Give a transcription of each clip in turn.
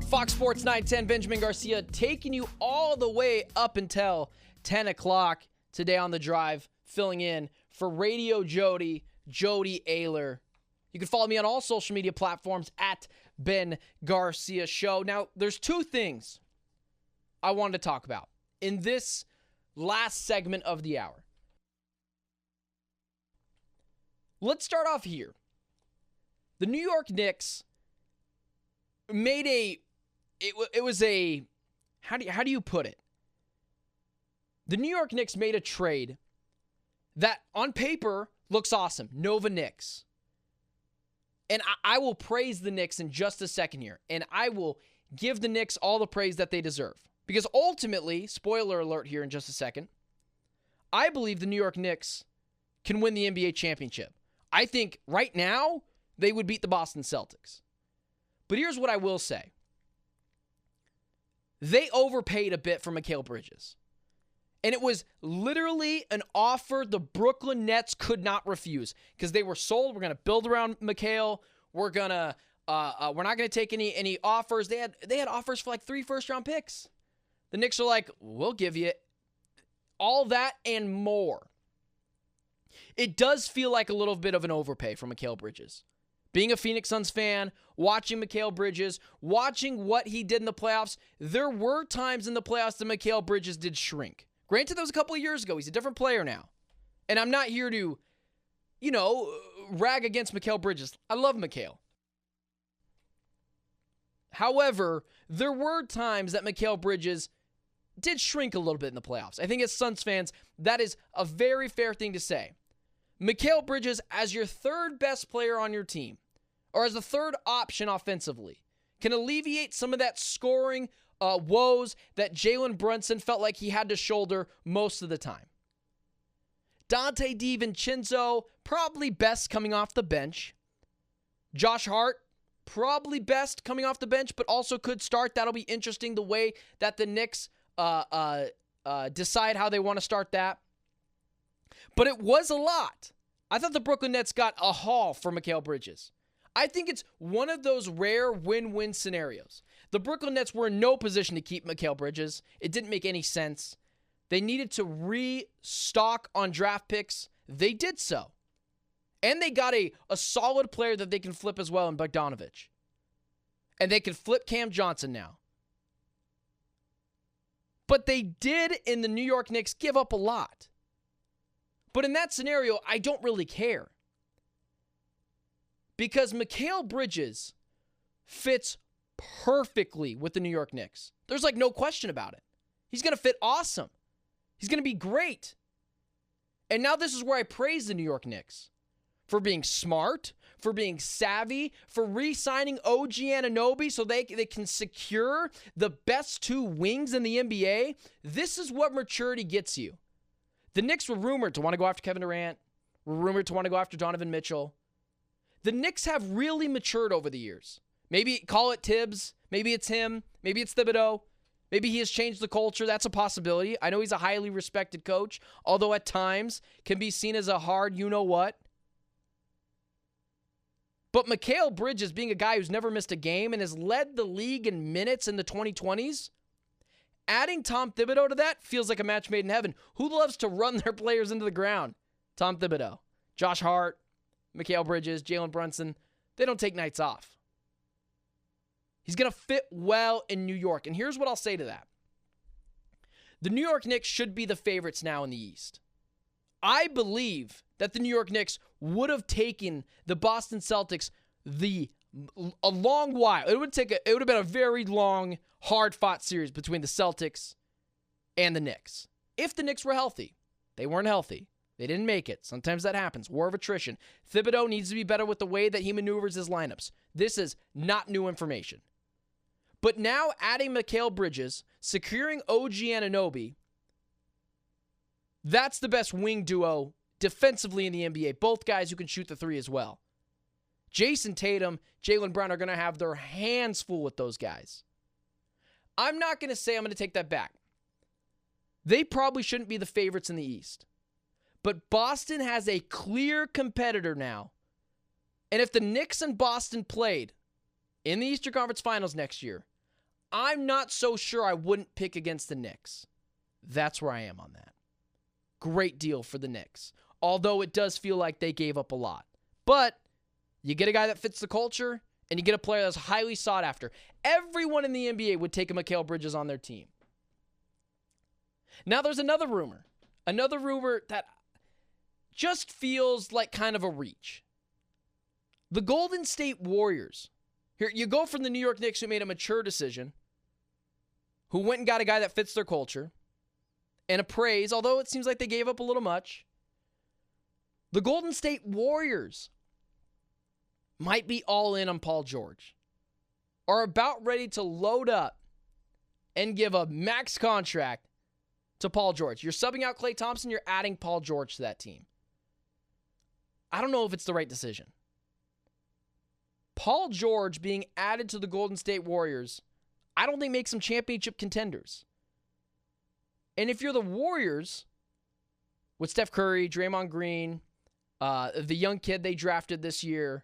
Fox Sports 910, Benjamin Garcia taking you all the way up until 10 o'clock today on The Drive, filling in for Radio Jody Ayler. You can follow me on all social media platforms at Ben Garcia Show. Now, there's two things I wanted to talk about in this last segment of the hour. Let's start off here. The New York Knicks made how do you put it? The New York Knicks made a trade that on paper looks awesome. Nova Knicks. And I will praise the Knicks in just a second here. And I will give the Knicks all the praise that they deserve. Because ultimately, spoiler alert here in just a second, I believe the New York Knicks can win the NBA championship. I think right now they would beat the Boston Celtics. But here's what I will say. They overpaid a bit for Mikal Bridges. And it was literally an offer the Brooklyn Nets could not refuse because they were sold. We're going to build around Mikal. We're not going to take any offers. They had offers for like 3 first-round picks. The Knicks are like, we'll give you all that and more. It does feel like a little bit of an overpay for Mikal Bridges. Being a Phoenix Suns fan, watching Mikal Bridges, watching what he did in the playoffs, there were times in the playoffs that Mikal Bridges did shrink. Granted, that was a couple of years ago. He's a different player now. And I'm not here to, rag against Mikal Bridges. I love Mikal. However, there were times that Mikal Bridges did shrink a little bit in the playoffs. I think as Suns fans, that is a very fair thing to say. Mikal Bridges, as your third best player on your team, or as the third option offensively, can alleviate some of that scoring woes that Jalen Brunson felt like he had to shoulder most of the time. Dante DiVincenzo, probably best coming off the bench. Josh Hart, probably best coming off the bench, but also could start. That'll be interesting the way that the Knicks decide how they want to start that. But it was a lot. I thought the Brooklyn Nets got a haul for Mikal Bridges. I think it's one of those rare win-win scenarios. The Brooklyn Nets were in no position to keep Mikal Bridges. It didn't make any sense. They needed to restock on draft picks. They did so. And they got a solid player that they can flip as well in Bogdanovich. And they can flip Cam Johnson now. But they did, in the New York Knicks, give up a lot. But in that scenario, I don't really care. Because Mikal Bridges fits perfectly with the New York Knicks. There's like no question about it. He's going to fit awesome. He's going to be great. And now this is where I praise the New York Knicks for being smart, for being savvy, for re-signing OG Anunoby so they can secure the best 2 wings in the NBA. This is what maturity gets you. The Knicks were rumored to want to go after Kevin Durant, were rumored to want to go after Donovan Mitchell. The Knicks have really matured over the years. Maybe call it Tibbs. Maybe it's him. Maybe it's Thibodeau. Maybe he has changed the culture. That's a possibility. I know he's a highly respected coach, although at times can be seen as a hard you-know-what. But Mikal Bridges, being a guy who's never missed a game and has led the league in minutes in the 2020s, adding Tom Thibodeau to that feels like a match made in heaven. Who loves to run their players into the ground? Tom Thibodeau. Josh Hart, Mikal Bridges, Jalen Brunson, they don't take nights off. He's going to fit well in New York. And here's what I'll say to that. The New York Knicks should be the favorites now in the East. I believe that the New York Knicks would have taken the Boston Celtics a long while. It would have been a very long, hard-fought series between the Celtics and the Knicks. If the Knicks were healthy. They weren't healthy. They didn't make it. Sometimes that happens. War of attrition. Thibodeau needs to be better with the way that he maneuvers his lineups. This is not new information. But now adding Mikal Bridges, securing OG Anunoby, that's the best wing duo defensively in the NBA. Both guys who can shoot the 3 as well. Jason Tatum, Jaylen Brown are going to have their hands full with those guys. I'm not going to say I'm going to take that back. They probably shouldn't be the favorites in the East. But Boston has a clear competitor now. And if the Knicks and Boston played in the Eastern Conference Finals next year, I'm not so sure I wouldn't pick against the Knicks. That's where I am on that. Great deal for the Knicks. Although it does feel like they gave up a lot. But you get a guy that fits the culture, and you get a player that's highly sought after. Everyone in the NBA would take a Mikal Bridges on their team. Now there's another rumor. Another rumor that just feels like kind of a reach. The Golden State Warriors. Here, you go from the New York Knicks, who made a mature decision, who went and got a guy that fits their culture, and a praise, although it seems like they gave up a little much. The Golden State Warriors might be all in on Paul George, are about ready to load up and give a max contract to Paul George. You're subbing out Klay Thompson, you're adding Paul George to that team. I don't know if it's the right decision. Paul George being added to the Golden State Warriors, I don't think makes them championship contenders. And if you're the Warriors, with Steph Curry, Draymond Green, the young kid they drafted this year,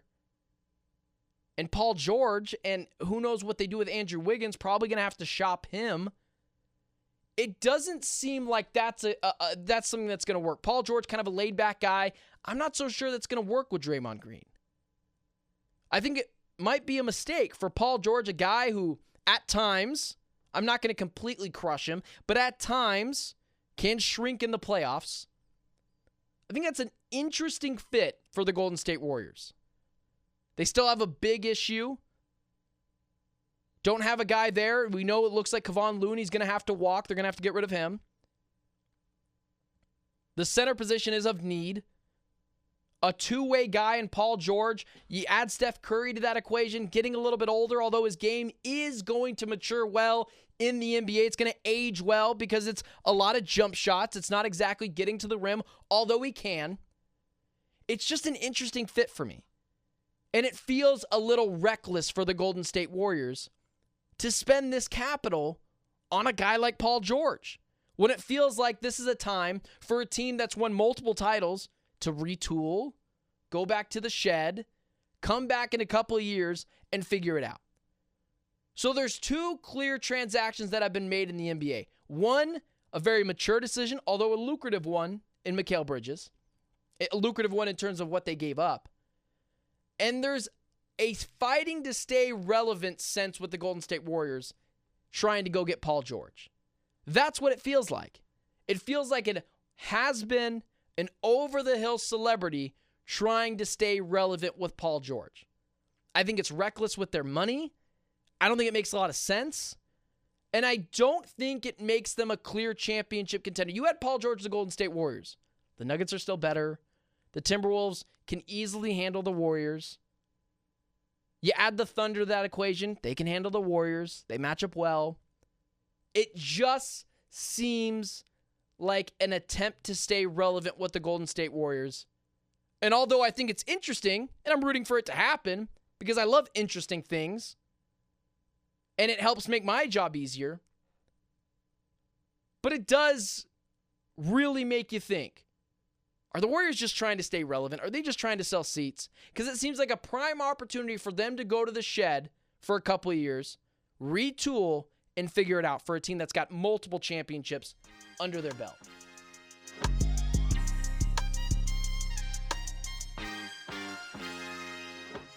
and Paul George, and who knows what they do with Andrew Wiggins, probably going to have to shop him. It doesn't seem like that's something that's going to work. Paul George, kind of a laid-back guy. I'm not so sure that's going to work with Draymond Green. I think it might be a mistake for Paul George, a guy who, at times, I'm not going to completely crush him, but at times can shrink in the playoffs. I think that's an interesting fit for the Golden State Warriors. They still have a big issue. Don't have a guy there. We know it looks like Kevon Looney's going to have to walk. They're going to have to get rid of him. The center position is of need. A two-way guy in Paul George. You add Steph Curry to that equation, getting a little bit older, although his game is going to mature well in the NBA. It's going to age well because it's a lot of jump shots. It's not exactly getting to the rim, although he can. It's just an interesting fit for me. And it feels a little reckless for the Golden State Warriors to spend this capital on a guy like Paul George, when it feels like this is a time for a team that's won multiple titles to retool, go back to the shed, come back in a couple of years, and figure it out. So there's two clear transactions that have been made in the NBA. One, a very mature decision, although a lucrative one in Mikal Bridges. A lucrative one in terms of what they gave up. And there's a fighting to stay relevant sense with the Golden State Warriors trying to go get Paul George. That's what it feels like. It feels like it has been an over-the-hill celebrity trying to stay relevant with Paul George. I think it's reckless with their money. I don't think it makes a lot of sense. And I don't think it makes them a clear championship contender. You had Paul George, the Golden State Warriors. The Nuggets are still better. The Timberwolves can easily handle the Warriors. You add the Thunder to that equation, they can handle the Warriors. They match up well. It just seems like an attempt to stay relevant with the Golden State Warriors. And although I think it's interesting, and I'm rooting for it to happen, because I love interesting things, and it helps make my job easier, but it does really make you think, are the Warriors just trying to stay relevant? Are they just trying to sell seats? Because it seems like a prime opportunity for them to go to the shed for a couple of years, retool, and figure it out for a team that's got multiple championships under their belt.